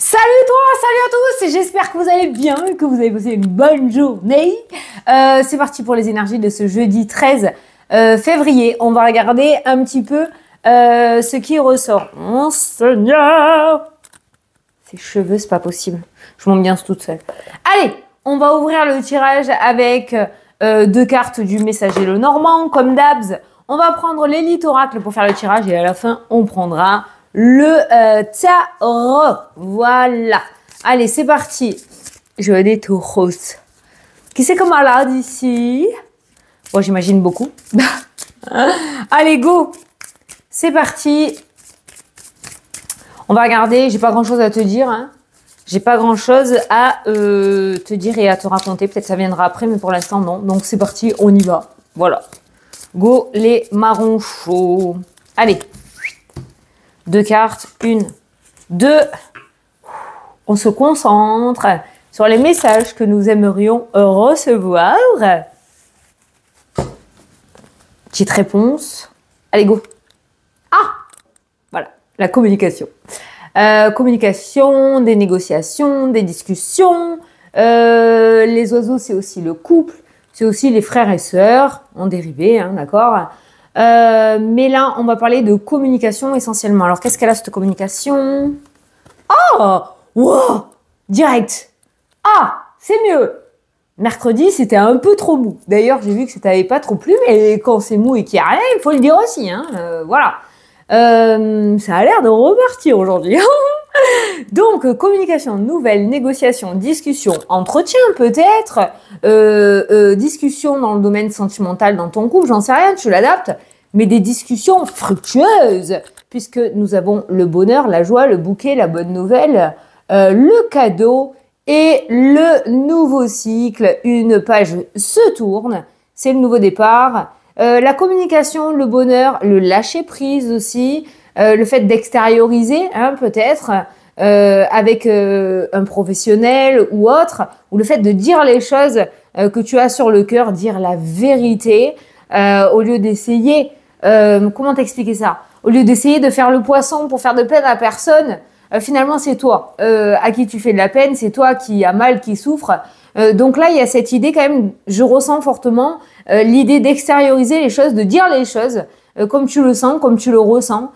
Salut toi, salut à tous, j'espère que vous allez bien, que vous avez passé une bonne journée. C'est parti pour les énergies de ce jeudi 13 février. On va regarder un petit peu ce qui ressort. Mon Seigneur! Ces cheveux, c'est pas possible. Je m'ambiance toute seule. Allez, on va ouvrir le tirage avec deux cartes du messager le Normand, comme d'habs. On va prendre l'élite oracle pour faire le tirage et à la fin, on prendra le tarot. Voilà. Allez, c'est parti. Je veux des taureaux. Qui c'est comme malade ici? Bon, j'imagine beaucoup. Allez, go. C'est parti. On va regarder. J'ai pas grand chose à te dire. Hein. J'ai pas grand chose à te dire et à te raconter. Peut-être ça viendra après, mais pour l'instant, non. Donc, c'est parti. On y va. Voilà. Go, les marrons chauds. Allez. Deux cartes, une, deux. On se concentre sur les messages que nous aimerions recevoir. Petite réponse. Allez, go. Ah! Voilà, la communication. Communication, des négociations, des discussions. Les oiseaux, c'est aussi le couple. C'est aussi les frères et sœurs en dérivé, hein, d'accord? Mais là, on va parler de communication essentiellement. Alors, qu'est-ce qu'elle a, cette communication? Oh! Wow! Direct! Ah! C'est mieux! Mercredi, c'était un peu trop mou. D'ailleurs, j'ai vu que ça t'avait pas trop plu, mais quand c'est mou et qu'il n'y a rien, il faut le dire aussi. Hein, voilà. Ça a l'air de repartir aujourd'hui. Donc, communication, nouvelles, négociations, discussion, entretien peut-être, discussion dans le domaine sentimental dans ton couple, j'en sais rien, tu l'adaptes, mais des discussions fructueuses, puisque nous avons le bonheur, la joie, le bouquet, la bonne nouvelle, le cadeau et le nouveau cycle. Une page se tourne, c'est le nouveau départ. La communication, le bonheur, le lâcher prise aussi, le fait d'extérioriser, hein, peut-être, avec un professionnel ou autre, ou le fait de dire les choses que tu as sur le cœur, dire la vérité, au lieu d'essayer, comment t'expliquer ça? Au lieu d'essayer de faire le poisson pour faire de peine à personne, finalement c'est toi à qui tu fais de la peine, c'est toi qui a mal, qui souffre. Donc là, il y a cette idée quand même, je ressens fortement l'idée d'extérioriser les choses, de dire les choses comme tu le sens, comme tu le ressens,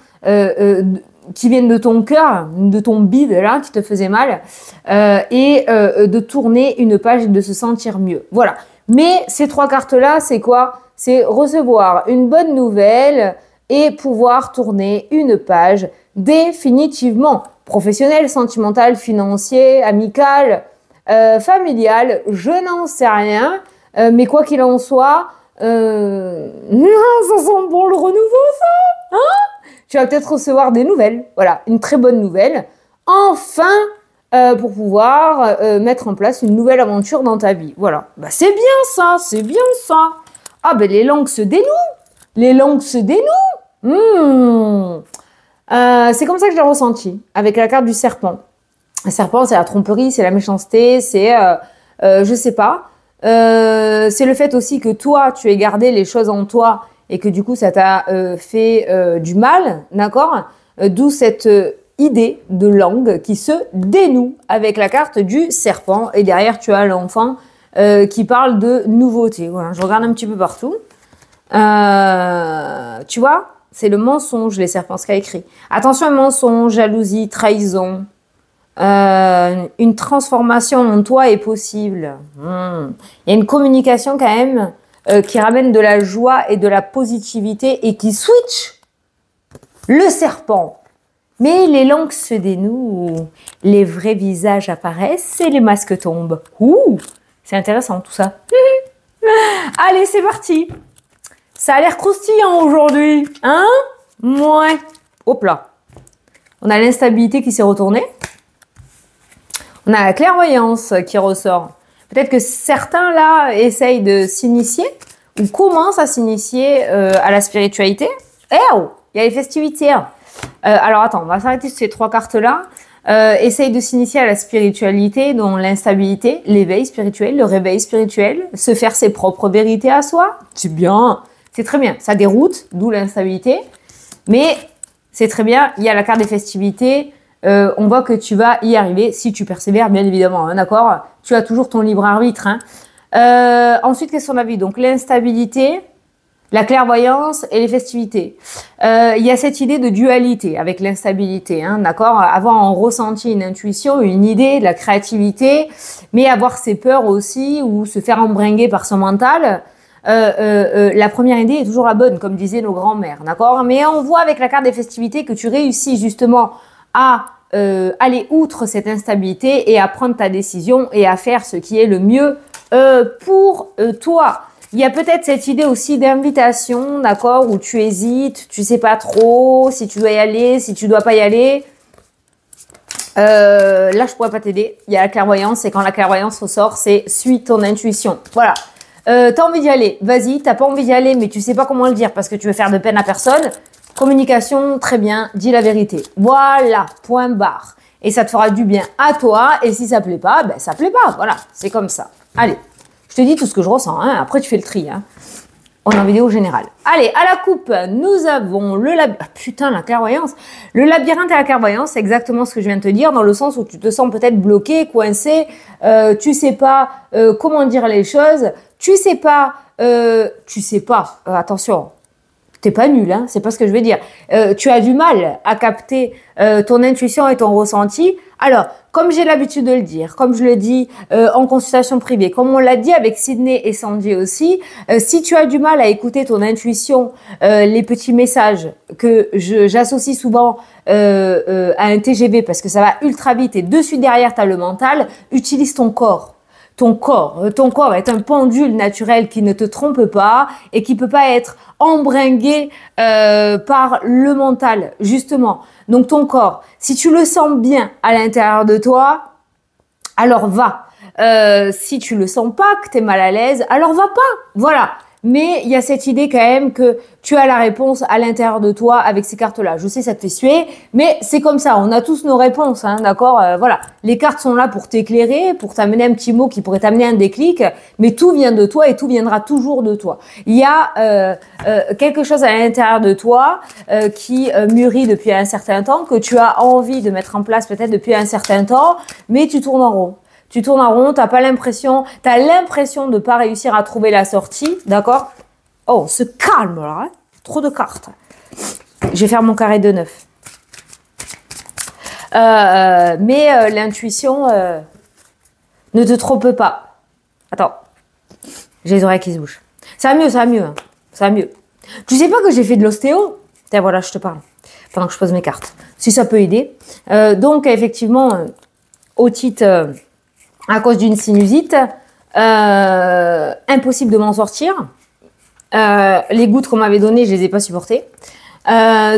qui viennent de ton cœur, de ton bide là, qui te faisait mal, et de tourner une page et de se sentir mieux. Voilà. Mais ces trois cartes-là, c'est quoi? C'est recevoir une bonne nouvelle et pouvoir tourner une page définitivement. Professionnel, sentimental, financier, amical, familial, je n'en sais rien. Mais quoi qu'il en soit, ça sent bon le renouveau, ça, hein? Tu vas peut-être recevoir des nouvelles, voilà, une très bonne nouvelle, enfin, pour pouvoir mettre en place une nouvelle aventure dans ta vie, voilà. Bah, c'est bien ça, c'est bien ça. Ah ben les langues se dénouent, les langues se dénouent. C'est comme ça que je l'ai ressenti, avec la carte du serpent. Le serpent, c'est la tromperie, c'est la méchanceté, c'est, je sais pas, c'est le fait aussi que toi, tu aies gardé les choses en toi et que du coup, ça t'a fait du mal, d'accord? D'où cette idée de langue qui se dénoue avec la carte du serpent. Et derrière, tu as l'enfant qui parle de nouveauté. Voilà, je regarde un petit peu partout. Tu vois, c'est le mensonge, les serpents, ce qu'a écrit. Attention, mensonge, jalousie, trahison. Une transformation en toi est possible. Il y a une communication quand même qui ramène de la joie et de la positivité et qui switch le serpent. Mais les langues se dénouent, les vrais visages apparaissent et les masques tombent. Ouh, c'est intéressant tout ça. Allez, c'est parti. Ça a l'air croustillant aujourd'hui, hein? Ouais. Hop là. On a l'instabilité qui s'est retournée. On a la clairvoyance qui ressort. Peut-être que certains, là, essayent de s'initier ou commencent à s'initier à la spiritualité. Eh oh, il y a les festivités. Alors, attends, on va s'arrêter sur ces trois cartes-là. Essayent de s'initier à la spiritualité, dont l'instabilité, l'éveil spirituel, le réveil spirituel, se faire ses propres vérités à soi. C'est bien, c'est très bien. Ça déroute, d'où l'instabilité. Mais c'est très bien. Il y a la carte des festivités. on voit que tu vas y arriver si tu persévères, bien évidemment, hein, d'accord? Tu as toujours ton libre arbitre. Hein. Ensuite, qu'est-ce qu'on a vu? Donc, l'instabilité, la clairvoyance et les festivités. Il y a cette idée de dualité avec l'instabilité, hein, d'accord? Avoir un ressenti, une intuition, une idée, de la créativité, mais avoir ses peurs aussi ou se faire embringuer par son mental. La première idée est toujours la bonne, comme disaient nos grands-mères, d'accord? Mais on voit avec la carte des festivités que tu réussis justement à aller outre cette instabilité et à prendre ta décision et à faire ce qui est le mieux pour toi. Il y a peut-être cette idée aussi d'invitation, d'accord, où tu hésites, tu sais pas trop si tu dois y aller, si tu dois pas y aller. Là, je pourrais pas t'aider. Il y a la clairvoyance et quand la clairvoyance ressort, c'est suis ton intuition. Voilà. T'as envie d'y aller, vas-y. T'as pas envie d'y aller, mais tu sais pas comment le dire parce que tu veux faire de peine à personne. Communication, très bien, dis la vérité. Voilà, point barre. Et ça te fera du bien à toi. Et si ça plaît pas, ben ça plaît pas. Voilà, c'est comme ça. Allez. Je te dis tout ce que je ressens, hein. Après tu fais le tri. Hein. On est en vidéo générale. Allez, à la coupe, nous avons le labyrinthe. Ah, putain, la clairvoyance. Le labyrinthe et la clairvoyance, c'est exactement ce que je viens de te dire, dans le sens où tu te sens peut-être bloqué, coincé, tu sais pas comment dire les choses, tu sais pas, attention, t'es pas nul, hein, c'est pas ce que je veux dire. Tu as du mal à capter ton intuition et ton ressenti. Alors, comme j'ai l'habitude de le dire, comme je le dis en consultation privée, comme on l'a dit avec Sydney et Sandy aussi, si tu as du mal à écouter ton intuition, les petits messages que j'associe souvent à un TGV parce que ça va ultra vite et de suite derrière, tu as le mental, utilise ton corps. Ton corps est un pendule naturel qui ne te trompe pas et qui peut pas être embringué par le mental, justement. Donc ton corps, si tu le sens bien à l'intérieur de toi, alors va. Si tu le sens pas, que tu es mal à l'aise, alors va pas. Voilà. Mais il y a cette idée quand même que tu as la réponse à l'intérieur de toi avec ces cartes-là. Je sais, ça te fait suer, mais c'est comme ça. On a tous nos réponses, hein, d'accord? Voilà. Les cartes sont là pour t'éclairer, pour t'amener un petit mot qui pourrait t'amener un déclic, mais tout vient de toi et tout viendra toujours de toi. Il y a quelque chose à l'intérieur de toi qui mûrit depuis un certain temps, que tu as envie de mettre en place peut-être depuis un certain temps, mais tu tournes en rond. Tu tournes en rond, t'as l'impression de pas réussir à trouver la sortie, d'accord? Oh, on se calme là, hein, trop de cartes. Je vais faire mon carré de 9. Mais l'intuition ne te trompe pas. Attends, j'ai les oreilles qui se bougent. Ça va mieux, hein. Ça va mieux. Tu sais pas que j'ai fait de l'ostéo? Tiens, voilà, je te parle pendant que je pose mes cartes. Si ça peut aider. Donc, effectivement, otite... à cause d'une sinusite, impossible de m'en sortir. Les gouttes qu'on m'avait données, je les ai pas supportées.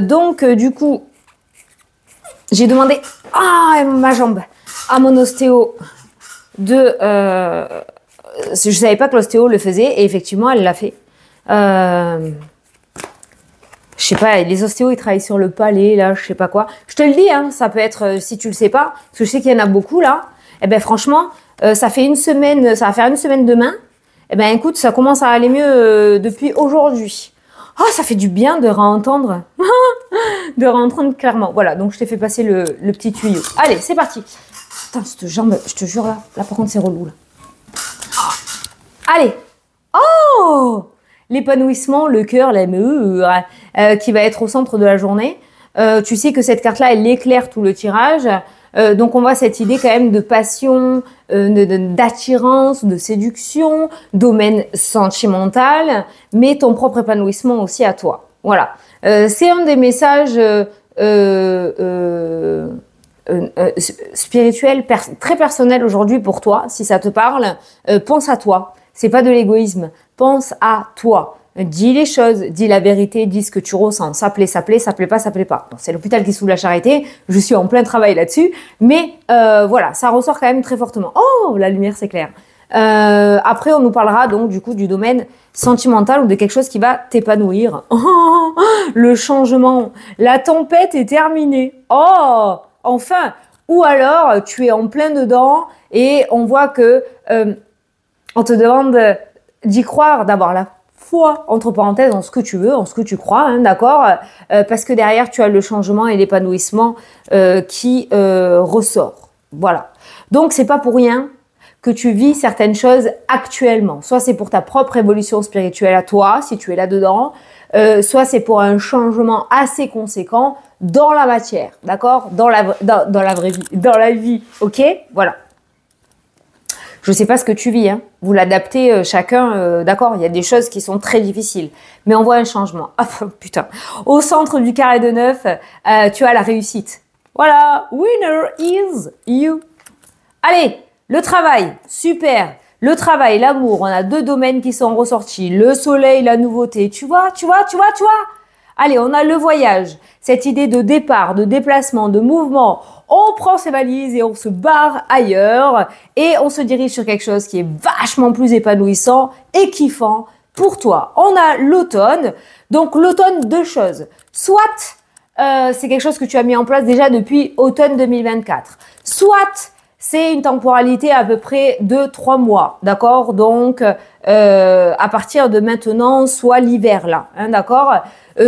Donc, du coup, j'ai demandé ma jambe à mon ostéo de... je savais pas que l'ostéo le faisait et effectivement, elle l'a fait. Je sais pas, les ostéos, ils travaillent sur le palais, là, je sais pas quoi. Je te le dis, hein, ça peut être, si tu le sais pas, parce que je sais qu'il y en a beaucoup, là. Eh ben franchement, ça fait une semaine, ça va faire une semaine demain. Eh ben écoute, ça commence à aller mieux depuis aujourd'hui. Oh, ça fait du bien de réentendre, de réentendre clairement. Voilà, donc je t'ai fait passer le petit tuyau. Allez, c'est parti. Putain, cette jambe, je te jure là par contre c'est relou là. Allez. Oh, l'épanouissement, le cœur, la qui va être au centre de la journée. Tu sais que cette carte-là, elle éclaire tout le tirage. Donc on voit cette idée quand même de passion, d'attirance, de séduction, domaine sentimental, mais ton propre épanouissement aussi à toi. Voilà. C'est un des messages spirituels très personnels aujourd'hui pour toi. Si ça te parle, pense à toi. C'est pas de l'égoïsme. Pense à toi. Dis les choses, dis la vérité, dis ce que tu ressens. Ça plaît, ça plaît, ça plaît pas, ça plaît pas. Bon, c'est l'hôpital qui s'ouvre la charité. Je suis en plein travail là-dessus. Mais voilà, ça ressort quand même très fortement. Oh, la lumière s'éclaire. Après, on nous parlera donc du coup du domaine sentimental ou de quelque chose qui va t'épanouir. Oh, le changement. La tempête est terminée. Oh, enfin. Ou alors, tu es en plein dedans et on voit que on te demande d'y croire, d'avoir la foi, entre parenthèses, en ce que tu veux, en ce que tu crois, hein, d'accord, parce que derrière, tu as le changement et l'épanouissement qui ressort. Voilà. Donc, c'est pas pour rien que tu vis certaines choses actuellement. Soit c'est pour ta propre évolution spirituelle à toi, si tu es là-dedans, soit c'est pour un changement assez conséquent dans la matière, d'accord, dans la vraie vie, dans la vie, ok. Voilà. Je ne sais pas ce que tu vis, hein. Vous l'adaptez chacun, d'accord. Il y a des choses qui sont très difficiles, mais on voit un changement. Ah putain. Au centre du carré de 9, tu as la réussite. Voilà, winner is you. Allez, le travail, super. Le travail, l'amour, on a 2 domaines qui sont ressortis. Le soleil, la nouveauté, tu vois. Allez, on a le voyage, cette idée de départ, de déplacement, de mouvement. On prend ses valises et on se barre ailleurs et on se dirige sur quelque chose qui est vachement plus épanouissant et kiffant pour toi. On a l'automne. Donc l'automne, 2 choses. Soit c'est quelque chose que tu as mis en place déjà depuis automne 2024. Soit c'est une temporalité à peu près de 3 mois, d'accord? Donc, à partir de maintenant, soit l'hiver là, hein, d'accord?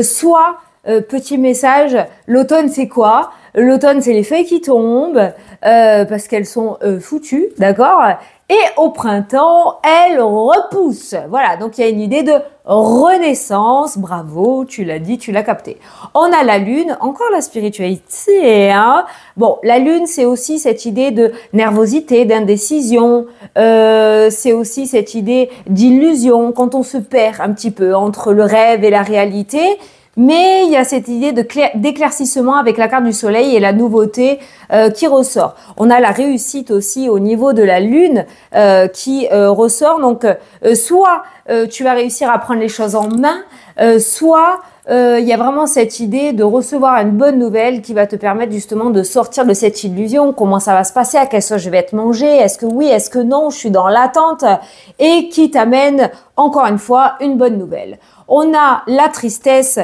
Soit, petit message, l'automne c'est quoi? L'automne c'est les feuilles qui tombent parce qu'elles sont foutues, d'accord? Et au printemps, elles repoussent. Voilà, donc il y a une idée de renaissance. Bravo, tu l'as dit, tu l'as capté. On a la lune, encore la spiritualité. Hein. Bon, la lune, c'est aussi cette idée de nervosité, d'indécision. C'est aussi cette idée d'illusion quand on se perd un petit peu entre le rêve et la réalité. Mais il y a cette idée d'éclaircissement avec la carte du soleil et la nouveauté qui ressort. On a la réussite aussi au niveau de la lune qui ressort. Donc, soit tu vas réussir à prendre les choses en main, soit il y a vraiment cette idée de recevoir une bonne nouvelle qui va te permettre justement de sortir de cette illusion. Comment ça va se passer? À quelle sauce je vais être mangée? Est-ce que oui? Est-ce que non? Je suis dans l'attente et qui t'amène encore une fois une bonne nouvelle. On a la tristesse,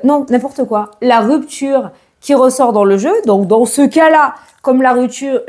non, n'importe quoi, la rupture qui ressort dans le jeu. Donc, dans ce cas-là, comme la rupture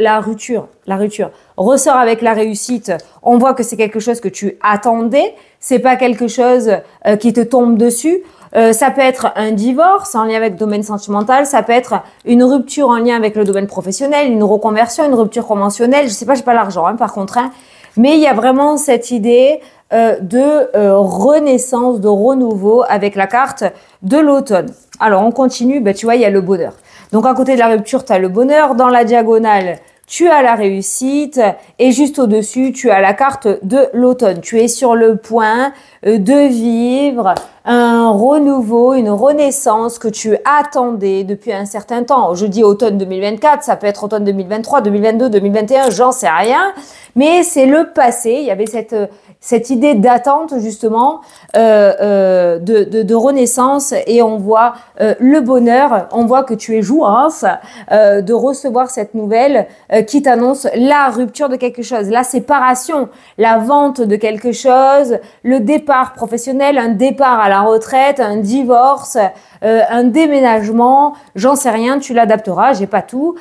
ressort avec la réussite, on voit que c'est quelque chose que tu attendais. C'est pas quelque chose qui te tombe dessus. Ça peut être un divorce en lien avec le domaine sentimental. Ça peut être une rupture en lien avec le domaine professionnel, une reconversion, une rupture conventionnelle. Je sais pas, j'ai pas l'argent, hein, par contre. Hein. Mais il y a vraiment cette idée de renaissance, de renouveau avec la carte de l'automne. Alors, on continue. Ben, tu vois, il y a le bonheur. Donc, à côté de la rupture, tu as le bonheur. Dans la diagonale, tu as la réussite. Et juste au-dessus, tu as la carte de l'automne. Tu es sur le point de vivre un renouveau, une renaissance que tu attendais depuis un certain temps. Je dis automne 2024, ça peut être automne 2023, 2022, 2021, j'en sais rien. Mais c'est le passé. Il y avait cette idée d'attente justement de renaissance et on voit le bonheur, on voit que tu es jouance de recevoir cette nouvelle qui t'annonce la rupture de quelque chose, la séparation, la vente de quelque chose, le départ professionnel, un départ à la retraite, un divorce, un déménagement, j'en sais rien, tu l'adapteras, j'ai pas tout.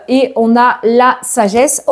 Et on a la sagesse,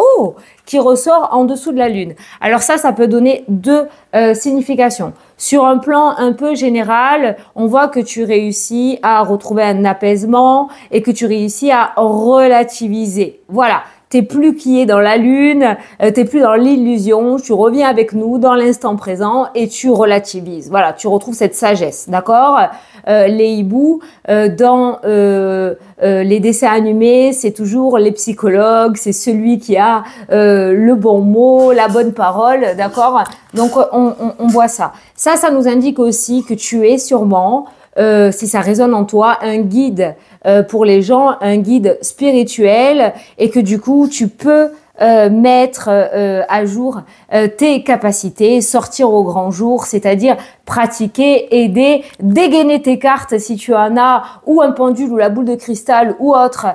qui ressort en dessous de la lune. Alors ça peut donner 2 significations. Sur un plan un peu général, on voit que tu réussis à retrouver un apaisement et que tu réussis à relativiser. Voilà. T'es plus qui est dans la lune, t'es plus dans l'illusion, tu reviens avec nous dans l'instant présent et tu relativises. Voilà, tu retrouves cette sagesse, d'accord? Les hiboux, dans les dessins animés, c'est toujours les psychologues, c'est celui qui a le bon mot, la bonne parole, d'accord? Donc, on voit ça. Ça nous indique aussi que tu es sûrement, si ça résonne en toi, un guide pour les gens, un guide spirituel et que du coup, tu peux mettre à jour tes capacités, sortir au grand jour, c'est-à-dire pratiquer, aider, dégainer tes cartes si tu en as, ou un pendule ou la boule de cristal ou autre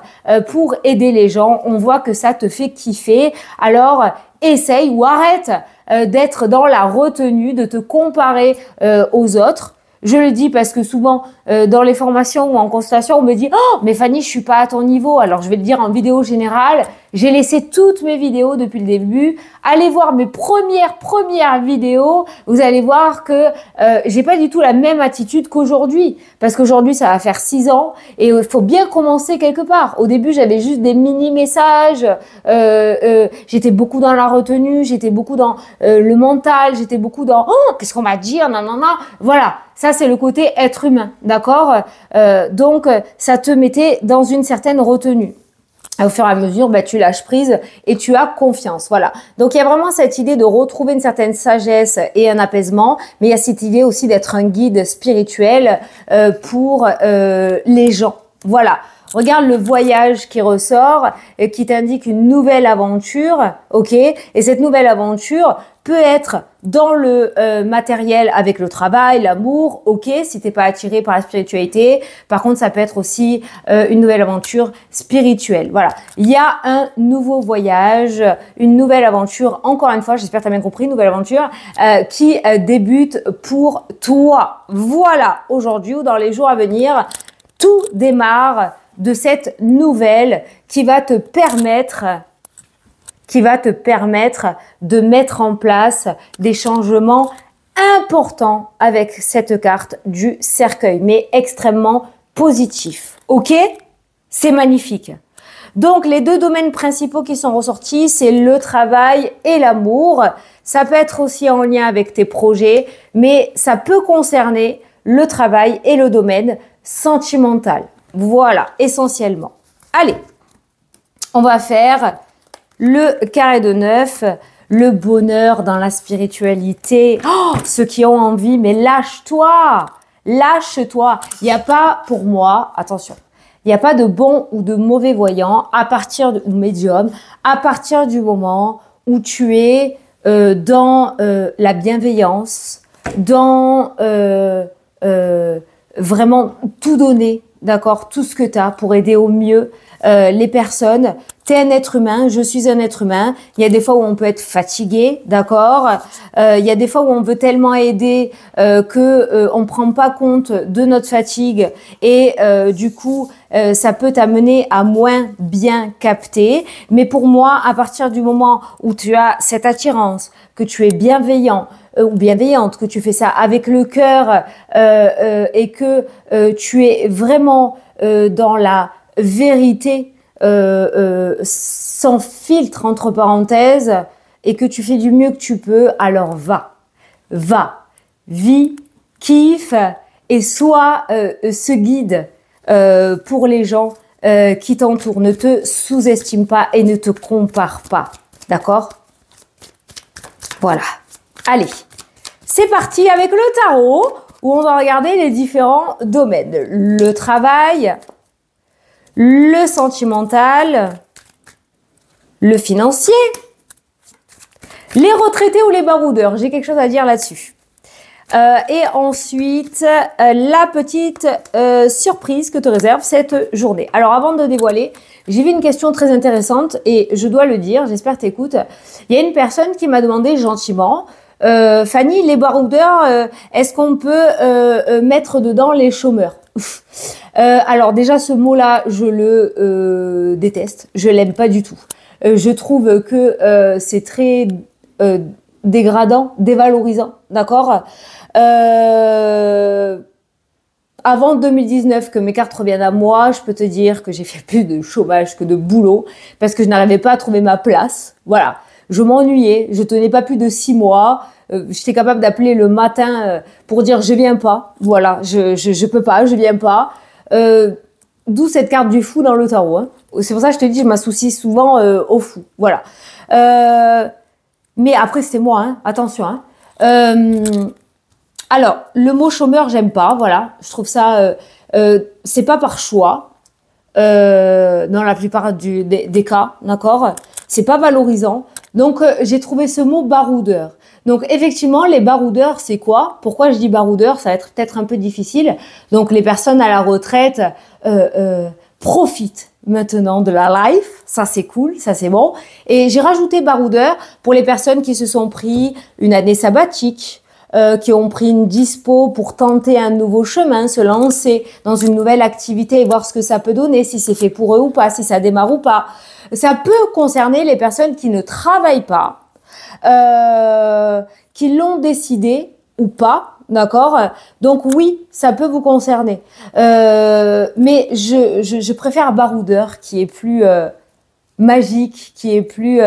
pour aider les gens. On voit que ça te fait kiffer. Alors, essaye ou arrête d'être dans la retenue, de te comparer aux autres. Je le dis parce que souvent, dans les formations ou en consultation, on me dit « Oh, mais Fanny, je suis pas à ton niveau. » Alors, je vais le dire en vidéo générale. J'ai laissé toutes mes vidéos depuis le début. Allez voir mes premières vidéos. Vous allez voir que j'ai pas du tout la même attitude qu'aujourd'hui. Parce qu'aujourd'hui, ça va faire 6 ans et il faut bien commencer quelque part. Au début, j'avais juste des mini-messages. J'étais beaucoup dans la retenue. J'étais beaucoup dans le mental. J'étais beaucoup dans « Oh, qu'est-ce qu'on va dire? Non, non, non. » Voilà. Ça, c'est le côté être humain, d'accord? Donc, ça te mettait dans une certaine retenue. Au fur et à mesure, tu lâches prise et tu as confiance. Voilà. Donc, il y a vraiment cette idée de retrouver une certaine sagesse et un apaisement, mais il y a cette idée aussi d'être un guide spirituel pour les gens. Voilà. Regarde le voyage qui ressort et qui t'indique une nouvelle aventure, ok? Et cette nouvelle aventure peut être dans le matériel avec le travail, l'amour, ok, si t'es pas attiré par la spiritualité. Par contre, ça peut être aussi une nouvelle aventure spirituelle. Voilà, il y a un nouveau voyage, une nouvelle aventure, encore une fois, j'espère que tu as bien compris, une nouvelle aventure qui débute pour toi. Voilà, aujourd'hui ou dans les jours à venir, tout démarre de cette nouvelle qui va te permettre de mettre en place des changements importants avec cette carte du cercueil, mais extrêmement positif. Ok? C'est magnifique. Donc, les deux domaines principaux qui sont ressortis, c'est le travail et l'amour. Ça peut être aussi en lien avec tes projets, mais ça peut concerner le travail et le domaine sentimental. Voilà, essentiellement. Allez, on va faire le carré de 9, le bonheur dans la spiritualité. Oh, ceux qui ont envie, mais lâche-toi, lâche-toi. Il n'y a pas, pour moi, attention, il n'y a pas de bon ou de mauvais voyant ou médium, à partir du moment où tu es dans la bienveillance, dans vraiment tout donner, d'accord, tout ce que tu as pour aider au mieux les personnes. Tu es un être humain, je suis un être humain. Il y a des fois où on peut être fatigué, d'accord. Il y a des fois où on veut tellement aider que on prend pas compte de notre fatigue et du coup ça peut t'amener à moins bien capter. Mais pour moi, à partir du moment où tu as cette attirance, que tu es bienveillant ou bienveillante, que tu fais ça avec le cœur et que tu es vraiment dans la vérité, sans filtre entre parenthèses, et que tu fais du mieux que tu peux, alors va, vis, kiffe et sois ce guide pour les gens qui t'entourent. Ne te sous-estime pas et ne te compare pas, d'accord? Voilà. Allez, c'est parti avec le tarot où on va regarder les différents domaines. Le travail, le sentimental, le financier, les retraités ou les baroudeurs. J'ai quelque chose à dire là-dessus. Et ensuite, la petite surprise que te réserve cette journée. Alors, avant de dévoiler, j'ai vu une question très intéressante et je dois le dire, j'espère que tu écoutes. Il y a une personne qui m'a demandé gentiment, Fanny, les baroudeurs, est-ce qu'on peut mettre dedans les chômeurs? Alors déjà, ce mot-là, je le déteste, je l'aime pas du tout. Je trouve que c'est très dégradant, dévalorisant, d'accord? Avant 2019, que mes cartes reviennent à moi, je peux te dire que j'ai fait plus de chômage que de boulot parce que je n'arrivais pas à trouver ma place. Voilà, je m'ennuyais, je tenais pas plus de 6 mois. J'étais capable d'appeler le matin pour dire je viens pas. Voilà, je peux pas, je viens pas. D'où cette carte du fou dans le tarot. Hein. C'est pour ça que je te dis, je m'associe souvent au fou. Voilà. Mais après, c'est moi, hein. Attention. Hein. Alors, le mot chômeur, j'aime pas. Voilà, je trouve ça, c'est pas par choix. Dans la plupart des cas, d'accord. C'est pas valorisant. Donc, j'ai trouvé ce mot baroudeur. Donc, effectivement, les baroudeurs, c'est quoi? Pourquoi je dis baroudeur? Ça va être peut-être un peu difficile. Donc, les personnes à la retraite profitent maintenant de la life. Ça, c'est cool. Ça, c'est bon. Et j'ai rajouté baroudeur pour les personnes qui se sont pris une année sabbatique, qui ont pris une dispo pour tenter un nouveau chemin, se lancer dans une nouvelle activité et voir ce que ça peut donner, si c'est fait pour eux ou pas, si ça démarre ou pas. Ça peut concerner les personnes qui ne travaillent pas, qui l'ont décidé ou pas, d'accord? Donc oui, ça peut vous concerner. Mais je préfère baroudeur qui est plus magique, qui est plus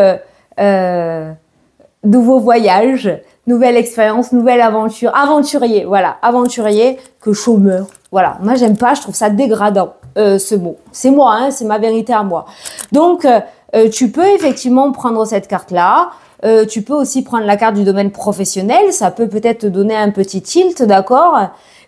nouveau voyage, nouvelle expérience, nouvelle aventure, aventurier, voilà, aventurier que chômeur. Voilà, moi j'aime pas, je trouve ça dégradant ce mot. C'est moi, hein, c'est ma vérité à moi. Donc tu peux effectivement prendre cette carte-là. Tu peux aussi prendre la carte du domaine professionnel, ça peut peut-être te donner un petit tilt, d'accord?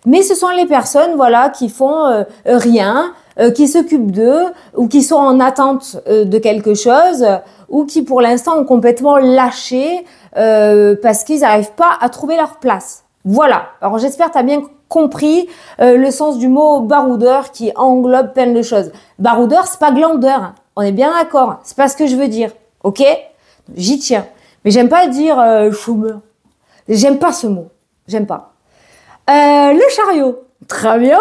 Mais ce sont les personnes, voilà, qui font rien, qui s'occupent d'eux ou qui sont en attente de quelque chose ou qui pour l'instant ont complètement lâché parce qu'ils n'arrivent pas à trouver leur place. Voilà. Alors j'espère que tu as bien compris le sens du mot baroudeur qui englobe plein de choses. Baroudeur, c'est pas glandeur, hein. On est bien d'accord. C'est pas ce que je veux dire, ok? J'y tiens. Mais j'aime pas dire chômeur. J'aime pas ce mot. J'aime pas. Le chariot. Très bien.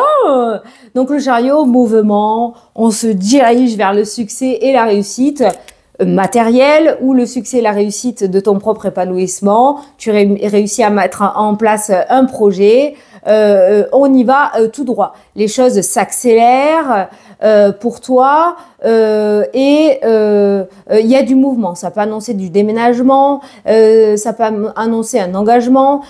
Donc le chariot, mouvement, on se dirige vers le succès et la réussite matérielle ou le succès et la réussite de ton propre épanouissement. Tu réussis à mettre en place un projet. On y va tout droit. Les choses s'accélèrent pour toi et il y a du mouvement. Ça peut annoncer du déménagement, ça peut annoncer un engagement,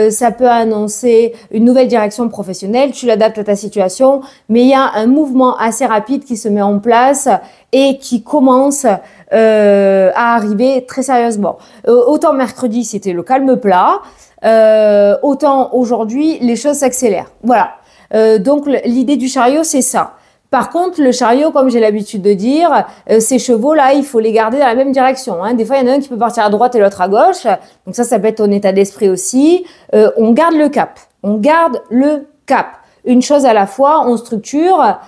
ça peut annoncer une nouvelle direction professionnelle. Tu l'adaptes à ta situation, mais il y a un mouvement assez rapide qui se met en place et qui commence à arriver très sérieusement. Autant mercredi, c'était le calme plat. Autant aujourd'hui, les choses s'accélèrent. Voilà. Donc, l'idée du chariot, c'est ça. Par contre, le chariot, comme j'ai l'habitude de dire, ces chevaux-là, il faut les garder dans la même direction, hein. Des fois, il y en a un qui peut partir à droite et l'autre à gauche. Donc ça peut être ton état d'esprit aussi. On garde le cap. On garde le cap. Une chose à la fois, on structure.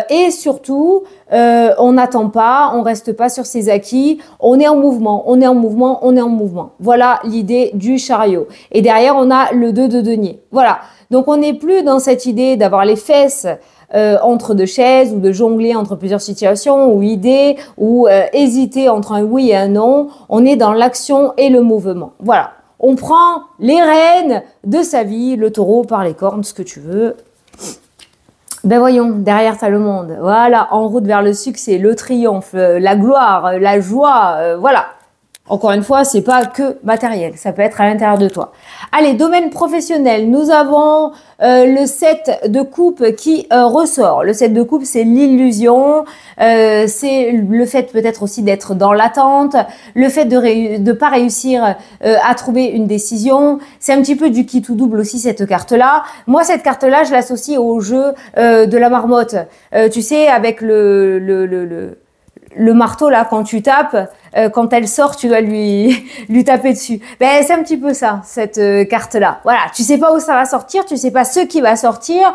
Et surtout, on n'attend pas, on reste pas sur ses acquis, on est en mouvement, on est en mouvement, on est en mouvement. Voilà l'idée du chariot. Et derrière, on a le 2 de denier. Voilà. Donc, on n'est plus dans cette idée d'avoir les fesses entre deux chaises ou de jongler entre plusieurs situations ou idées ou hésiter entre un oui et un non. On est dans l'action et le mouvement. Voilà. On prend les rênes de sa vie, le taureau par les cornes, ce que tu veux. Ben voyons, derrière t'as le monde. Voilà, en route vers le succès, le triomphe, la gloire, la joie, voilà. Encore une fois, c'est pas que matériel, ça peut être à l'intérieur de toi. Allez, domaine professionnel, nous avons le 7 de coupe qui ressort. Le 7 de coupe, c'est l'illusion, c'est le fait peut-être aussi d'être dans l'attente, le fait de pas réussir à trouver une décision. C'est un petit peu du qui tout double aussi cette carte-là. Moi, cette carte-là, je l'associe au jeu de la marmotte. Tu sais, avec le marteau là, quand tu tapes, quand elle sort, tu dois lui taper dessus. Ben c'est un petit peu ça, cette carte là. Voilà, tu sais pas où ça va sortir, tu sais pas ce qui va sortir,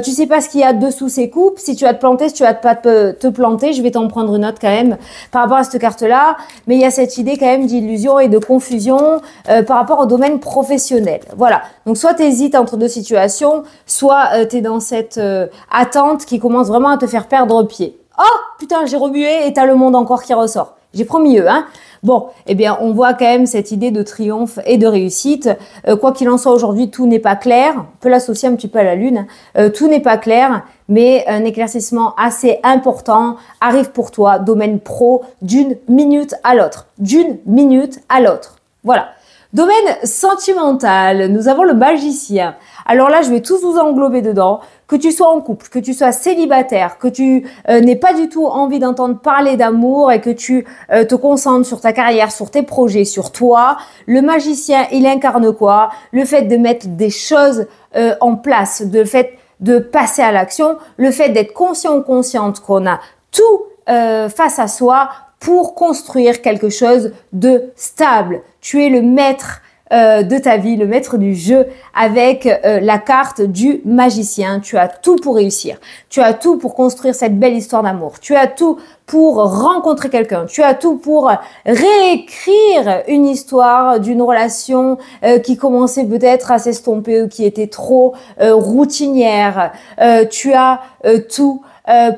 tu sais pas ce qu'il y a dessous ces coupes. Si tu vas te planter, si tu vas pas te planter, je vais t'en prendre une autre quand même par rapport à cette carte là. Mais il y a cette idée quand même d'illusion et de confusion par rapport au domaine professionnel. Voilà. Donc soit tu hésites entre deux situations, soit tu es dans cette attente qui commence vraiment à te faire perdre pied. Oh putain, j'ai remué et t'as le monde encore qui ressort. J'ai promis eux, hein. Bon, eh bien, on voit quand même cette idée de triomphe et de réussite. Quoi qu'il en soit, aujourd'hui, tout n'est pas clair. On peut l'associer un petit peu à la lune. Tout n'est pas clair, mais un éclaircissement assez important arrive pour toi, domaine pro, d'une minute à l'autre. D'une minute à l'autre. Voilà. Domaine sentimental, nous avons le magicien. Alors là, je vais tous vous englober dedans. Que tu sois en couple, que tu sois célibataire, que tu n'aies pas du tout envie d'entendre parler d'amour et que tu te concentres sur ta carrière, sur tes projets, sur toi, le magicien, il incarne quoi? Le fait de mettre des choses en place, le fait de passer à l'action, le fait d'être conscient ou consciente qu'on a tout face à soi pour construire quelque chose de stable. Tu es le maître de ta vie, le maître du jeu avec la carte du magicien. Tu as tout pour réussir. Tu as tout pour construire cette belle histoire d'amour. Tu as tout pour rencontrer quelqu'un. Tu as tout pour réécrire une histoire d'une relation qui commençait peut-être à s'estomper ou qui était trop routinière. Tu as tout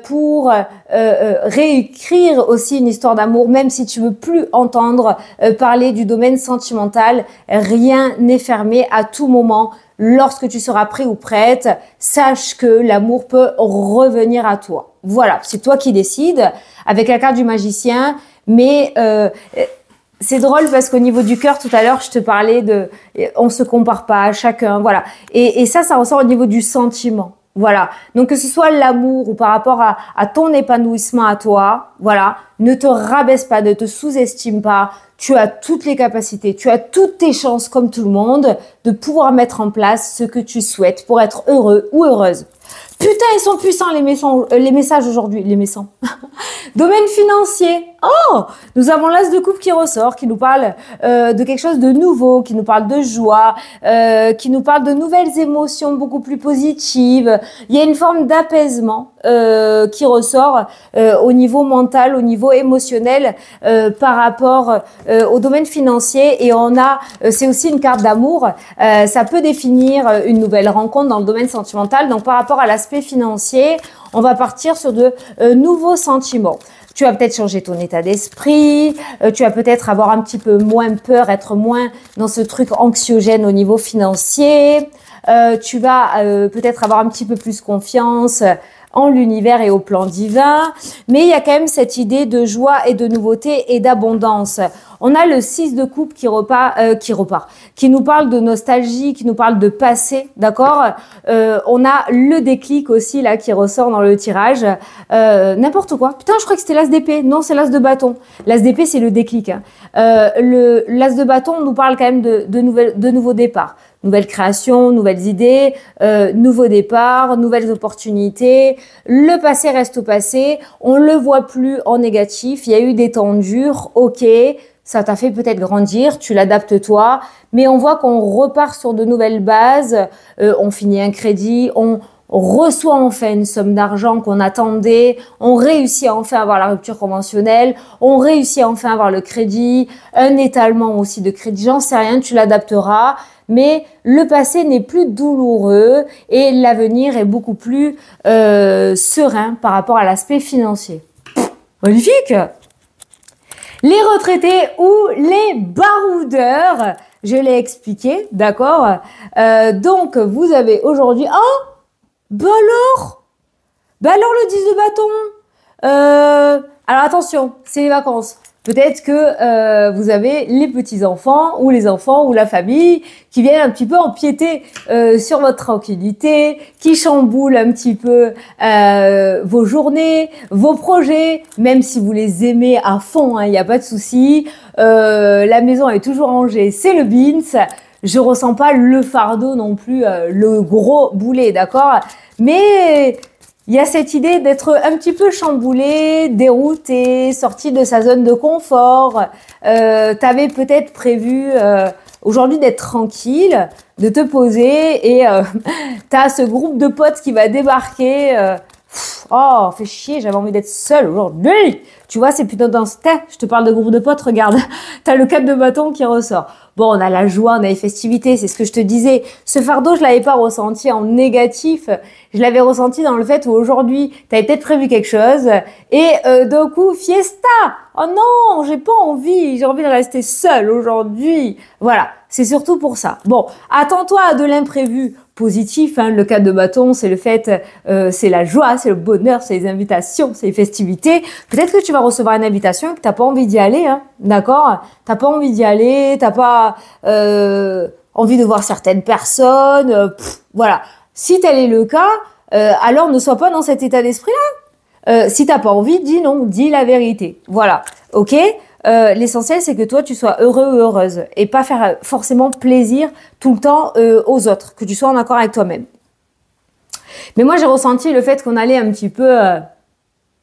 pour réécrire aussi une histoire d'amour, même si tu veux plus entendre parler du domaine sentimental. Rien n'est fermé à tout moment. Lorsque tu seras prêt ou prête, sache que l'amour peut revenir à toi. Voilà, c'est toi qui décides avec la carte du magicien, mais c'est drôle parce qu'au niveau du cœur, tout à l'heure, je te parlais de on se compare pas à chacun, voilà. Et ça ressort au niveau du sentiment. Voilà. Donc, que ce soit l'amour ou par rapport à ton épanouissement à toi, voilà. Ne te rabaisse pas, ne te sous-estime pas. Tu as toutes les capacités, tu as toutes tes chances comme tout le monde de pouvoir mettre en place ce que tu souhaites pour être heureux ou heureuse. Putain, ils sont puissants les messages aujourd'hui, les messages. Domaine financier. Oh, nous avons l'as de coupe qui ressort, qui nous parle de quelque chose de nouveau, qui nous parle de joie, qui nous parle de nouvelles émotions beaucoup plus positives. Il y a une forme d'apaisement qui ressort au niveau mental, au niveau émotionnel par rapport au domaine financier. Et on a, c'est aussi une carte d'amour. Ça peut définir une nouvelle rencontre dans le domaine sentimental. Donc par rapport à l'aspect financier, on va partir sur de nouveaux sentiments. Tu vas peut-être changer ton état d'esprit, tu vas peut-être avoir un petit peu moins peur, être moins dans ce truc anxiogène au niveau financier. Tu vas peut-être avoir un petit peu plus confiance en l'univers et au plan divin. Mais il y a quand même cette idée de joie et de nouveauté et d'abondance. On a le 6 de coupe qui nous parle de nostalgie, qui nous parle de passé, d'accord. On a le déclic aussi là qui ressort dans le tirage. N'importe quoi. Putain, je crois que c'était l'as d'épée. Non, c'est l'as de bâton. L'as d'épée, c'est le déclic. Hein. L'as de bâton nous parle quand même de nouveaux départs. Nouvelles créations, nouvelles idées, nouveaux départs, nouvelles opportunités. Le passé reste au passé. On le voit plus en négatif. Il y a eu des temps durs. Ok. Ça t'a fait peut-être grandir, tu l'adaptes toi, mais on voit qu'on repart sur de nouvelles bases, on finit un crédit, on reçoit enfin une somme d'argent qu'on attendait, on réussit à enfin avoir la rupture conventionnelle, on réussit à enfin avoir le crédit, un étalement aussi de crédit, j'en sais rien, tu l'adapteras, mais le passé n'est plus douloureux et l'avenir est beaucoup plus serein par rapport à l'aspect financier. Magnifique! Les retraités ou les baroudeurs, je l'ai expliqué, d'accord. Donc, vous avez aujourd'hui... Oh, bah alors le 10 de bâton. Alors attention, c'est les vacances. Peut-être que vous avez les petits-enfants ou les enfants ou la famille qui viennent un petit peu empiéter sur votre tranquillité, qui chamboulent un petit peu vos journées, vos projets, même si vous les aimez à fond, il n'y a pas de souci. La maison est toujours rangée, c'est le beans. Je ressens pas le fardeau non plus, le gros boulet, d'accord? Mais... il y a cette idée d'être un petit peu chamboulé, dérouté, sorti de sa zone de confort. T'avais peut-être prévu aujourd'hui d'être tranquille, de te poser et t'as ce groupe de potes qui va débarquer. Oh, fait chier, j'avais envie d'être seule aujourd'hui. Tu vois, c'est plutôt dans ce... Je te parle de groupe de potes, regarde. T'as le 4 de bâton qui ressort. Bon, on a la joie, on a les festivités, c'est ce que je te disais. Ce fardeau, je l'avais pas ressenti en négatif. Je l'avais ressenti dans le fait où aujourd'hui, t'avais peut-être prévu quelque chose. Et d'un coup, fiesta. Oh non, j'ai pas envie. J'ai envie de rester seule aujourd'hui. Voilà, c'est surtout pour ça. Bon, attends-toi à de l'imprévu positif. Hein. Le 4 de bâton, c'est le fait, c'est la joie, c'est le bonheur, c'est les invitations, c'est les festivités. Peut-être que tu vas recevoir une invitation et que t'as pas envie d'y aller, hein, d'accord? T'as pas envie d'y aller, t'as pas envie de voir certaines personnes, voilà. Si tel est le cas, alors ne sois pas dans cet état d'esprit-là. Si t'as pas envie, dis non, dis la vérité. Voilà, ok? L'essentiel, c'est que toi, tu sois heureux ou heureuse et pas faire forcément plaisir tout le temps aux autres, que tu sois en accord avec toi-même. Mais moi, j'ai ressenti le fait qu'on allait un petit peu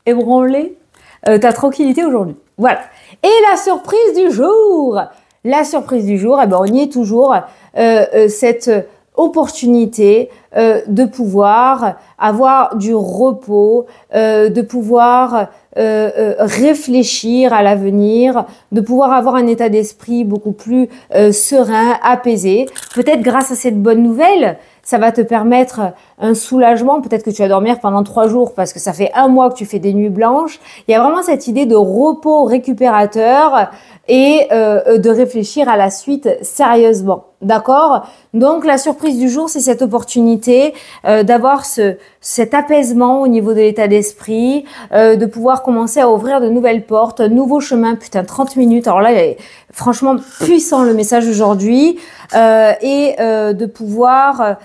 ébranler ta tranquillité aujourd'hui. Voilà. Et la surprise du jour, la surprise du jour, eh ben, on y est toujours, cette opportunité de pouvoir avoir du repos, de pouvoir réfléchir à l'avenir, de pouvoir avoir un état d'esprit beaucoup plus serein, apaisé. Peut-être grâce à cette bonne nouvelle, ça va te permettre un soulagement. Peut-être que tu vas dormir pendant 3 jours parce que ça fait 1 mois que tu fais des nuits blanches. Il y a vraiment cette idée de repos récupérateur et de réfléchir à la suite sérieusement. D'accord? Donc, la surprise du jour, c'est cette opportunité d'avoir cet apaisement au niveau de l'état d'esprit, de pouvoir commencer à ouvrir de nouvelles portes, un nouveau chemin. Putain, 30 minutes. Alors là, il est franchement puissant le message aujourd'hui et de pouvoir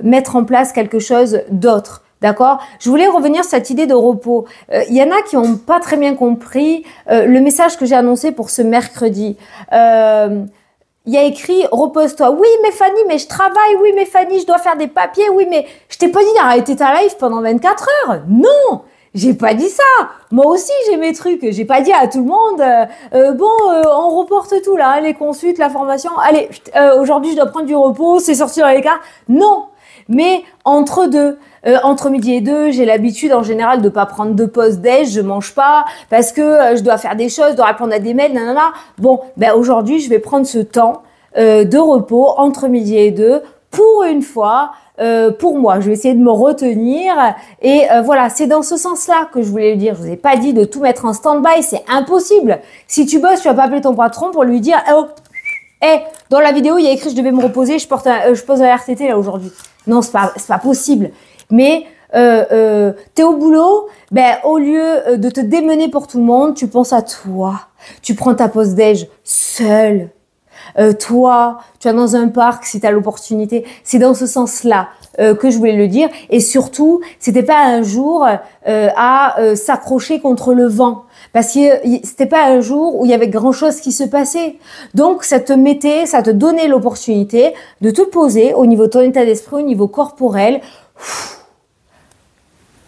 mettre en place quelque chose d'autre. D'accord? Je voulais revenir sur cette idée de repos. Il y en a qui n'ont pas très bien compris le message que j'ai annoncé pour ce mercredi. Il y a écrit « Repose-toi ». Oui, mais Fanny, mais je travaille. Oui, mais Fanny, je dois faire des papiers. Oui, mais je t'ai pas dit d'arrêter ta live pendant 24 heures. Non, j'ai pas dit ça. Moi aussi, j'ai mes trucs. J'ai pas dit à tout le monde on reporte tout là, hein, les consultes, la formation. Allez, aujourd'hui, je dois prendre du repos. C'est sorti dans les cartes. Non, mais entre deux. Entre midi et 2, j'ai l'habitude en général de pas prendre de pause déj, je mange pas parce que je dois faire des choses, je dois répondre à des mails, nanana. Bon, ben aujourd'hui, je vais prendre ce temps de repos entre midi et 2 pour une fois, pour moi. Je vais essayer de me retenir et voilà, c'est dans ce sens-là que je voulais le dire. Je vous ai pas dit de tout mettre en stand-by, c'est impossible. Si tu bosses, tu vas pas appeler ton patron pour lui dire dans la vidéo, il y a écrit je devais me reposer, je pose un RTT là aujourd'hui. Non, c'est pas possible. Mais t'es au boulot, ben au lieu de te démener pour tout le monde, tu penses à toi. Tu prends ta pause déj seule. Toi, tu vas dans un parc si tu as l'opportunité. C'est dans ce sens-là que je voulais le dire. Et surtout, c'était pas un jour à s'accrocher contre le vent. Parce que c'était pas un jour où il y avait grand chose qui se passait. Donc, ça te donnait l'opportunité de te poser au niveau de ton état d'esprit, au niveau corporel.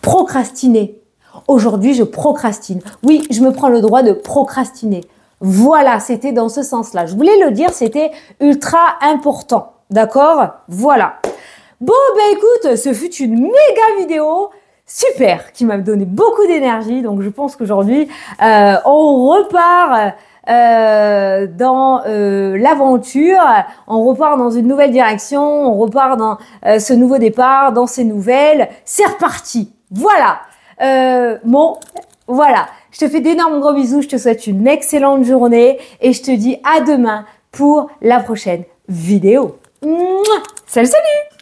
Procrastiner. Aujourd'hui, je procrastine. Oui, je me prends le droit de procrastiner. Voilà, c'était dans ce sens-là. Je voulais le dire, c'était ultra important. D'accord? Voilà. Bon, ben écoute, ce fut une méga vidéo. Super, qui m'a donné beaucoup d'énergie. Donc, je pense qu'aujourd'hui, on repart dans l'aventure, on repart dans une nouvelle direction, on repart dans ce nouveau départ, dans ces nouvelles. C'est reparti. Voilà. Bon, voilà. Je te fais d'énormes gros bisous. Je te souhaite une excellente journée et je te dis à demain pour la prochaine vidéo. Mouah. Salut, salut!